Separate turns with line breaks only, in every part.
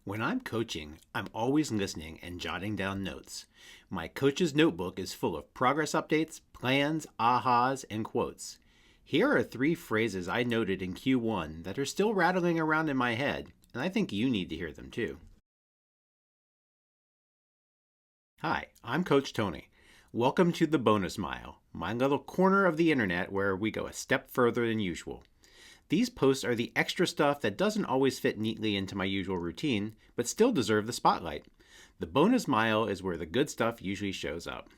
When I'm coaching, I'm always listening and jotting down notes. My coach's notebook is full of progress updates, plans, ahas, and quotes. Here are three phrases I noted in Q1 that are still rattling around in my head, and I think you need to hear them too. Hi, I'm Coach Tony. Welcome to the Bonus Mile, my little corner of the internet where we go a step further than usual. These posts are the extra stuff that doesn't always fit neatly into my usual routine, but still deserve the spotlight. The bonus mile is where the good stuff usually shows up.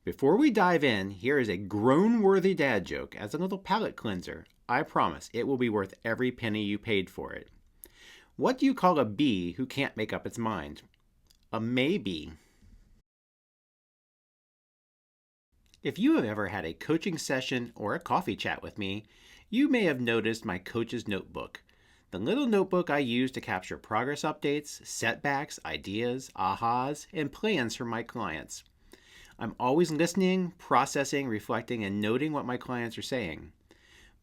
Before we dive in, here is a groan-worthy dad joke as a little palate cleanser. I promise it will be worth every penny you paid for it. What do you call a bee who can't make up its mind? A maybe. If you have ever had a coaching session or a coffee chat with me, you may have noticed my coach's notebook, the little notebook I use to capture progress updates, setbacks, ideas, ahas, and plans for my clients. I'm always listening, processing, reflecting, and noting what my clients are saying.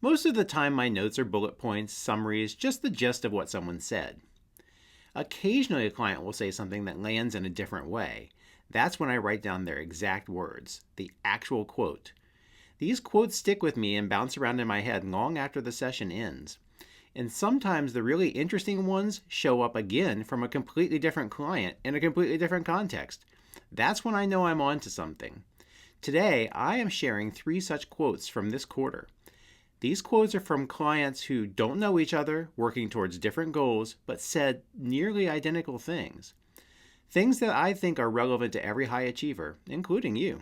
Most of the time, my notes are bullet points, summaries, just the gist of what someone said. Occasionally, a client will say something that lands in a different way. That's when I write down their exact words, the actual quote. These quotes stick with me and bounce around in my head long after the session ends. And sometimes the really interesting ones show up again from a completely different client in a completely different context. That's when I know I'm on to something. Today, I am sharing three such quotes from this quarter. These quotes are from clients who don't know each other, working towards different goals, but said nearly identical things. Things that I think are relevant to every high achiever, including you.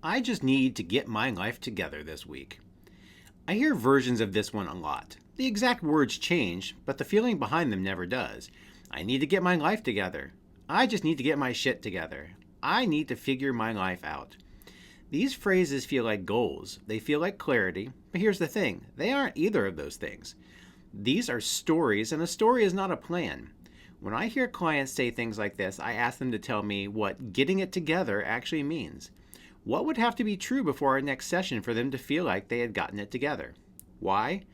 I just need to get my life together this week. I hear versions of this one a lot. The exact words change, but the feeling behind them never does. I need to get my life together. I just need to get my shit together. I need to figure my life out. These phrases feel like goals. They feel like clarity, but here's the thing. They aren't either of those things. These are stories, and a story is not a plan. When I hear clients say things like this, I ask them to tell me what getting it together actually means. What would have to be true before our next session for them to feel like they had gotten it together? Why?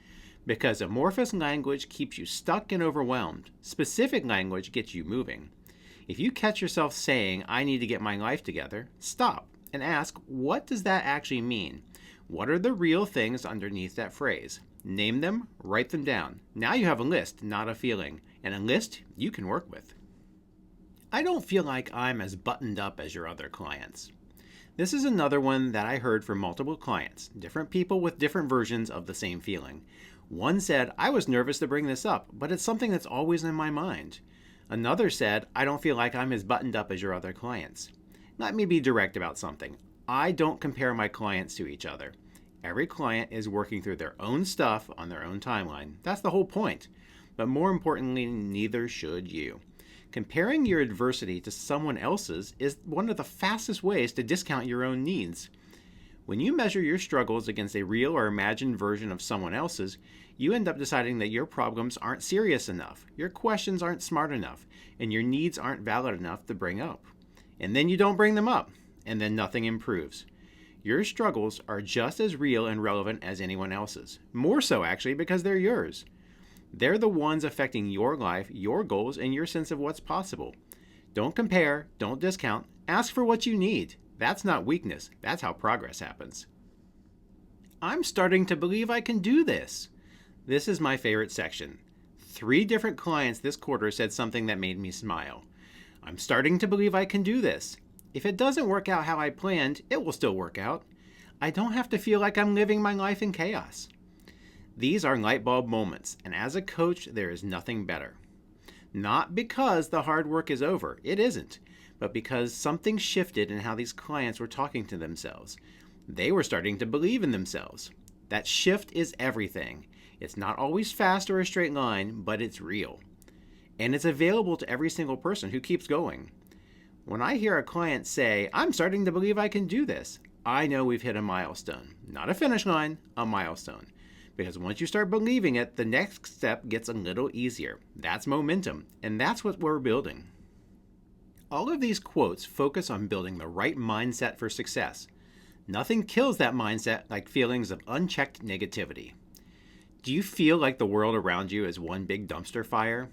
Because amorphous language keeps you stuck and overwhelmed. Specific language gets you moving. If you catch yourself saying, I need to get my life together, stop and ask, what does that actually mean? What are the real things underneath that phrase? Name them, write them down. Now you have a list, not a feeling, and a list you can work with. I don't feel like I'm as buttoned up as your other clients. This is another one that I heard from multiple clients, different people with different versions of the same feeling. One said, I was nervous to bring this up, but it's something that's always in my mind. Another said, I don't feel like I'm as buttoned up as your other clients. Let me be direct about something. I don't compare my clients to each other. Every client is working through their own stuff on their own timeline. That's the whole point. But more importantly, neither should you. Comparing your adversity to someone else's is one of the fastest ways to discount your own needs. When you measure your struggles against a real or imagined version of someone else's, you end up deciding that your problems aren't serious enough, your questions aren't smart enough, and your needs aren't valid enough to bring up. And then you don't bring them up, and then nothing improves. Your struggles are just as real and relevant as anyone else's. More so, actually, because they're yours. They're the ones affecting your life, your goals, and your sense of what's possible. Don't compare, don't discount, ask for what you need. That's not weakness, that's how progress happens. I'm starting to believe I can do this. This is my favorite section. 3 different clients this quarter said something that made me smile. I'm starting to believe I can do this. If it doesn't work out how I planned, it will still work out. I don't have to feel like I'm living my life in chaos. These are light bulb moments, and as a coach, there is nothing better. Not because the hard work is over, it isn't, but because something shifted in how these clients were talking to themselves. They were starting to believe in themselves. That shift is everything. It's not always fast or a straight line, but it's real. And it's available to every single person who keeps going. When I hear a client say, I'm starting to believe I can do this, I know we've hit a milestone. Not a finish line, a milestone. Because once you start believing it, the next step gets a little easier. That's momentum, and that's what we're building. All of these quotes focus on building the right mindset for success. Nothing kills that mindset like feelings of unchecked negativity. Do you feel like the world around you is one big dumpster fire?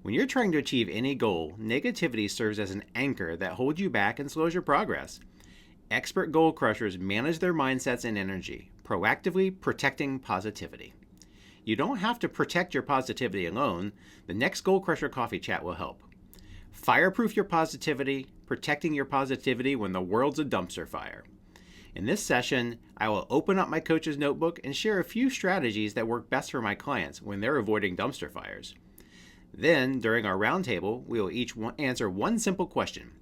When you're trying to achieve any goal, negativity serves as an anchor that holds you back and slows your progress. Expert goal crushers manage their mindsets and energy, proactively protecting positivity. You don't have to protect your positivity alone. The next Goal Crusher Coffee Chat will help. Fireproof your positivity, protecting your positivity when the world's a dumpster fire. In this session, I will open up my coach's notebook and share a few strategies that work best for my clients when they're avoiding dumpster fires. Then, during our roundtable, we will each answer one simple question.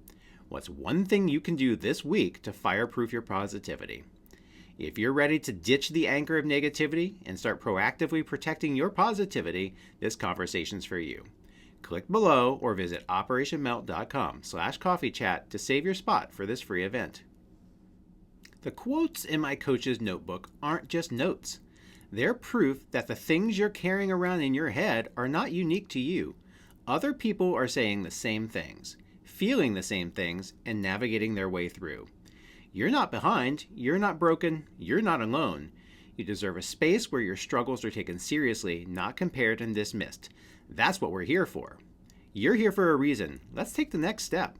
What's one thing you can do this week to fireproof your positivity? If you're ready to ditch the anchor of negativity and start proactively protecting your positivity, this conversation's for you. Click below or visit operationmelt.com/coffeechat to save your spot for this free event. The quotes in my coach's notebook aren't just notes. They're proof that the things you're carrying around in your head are not unique to you. Other people are saying the same things, feeling the same things, and navigating their way through. You're not behind, you're not broken, you're not alone. You deserve a space where your struggles are taken seriously, not compared and dismissed. That's what we're here for. You're here for a reason. Let's take the next step.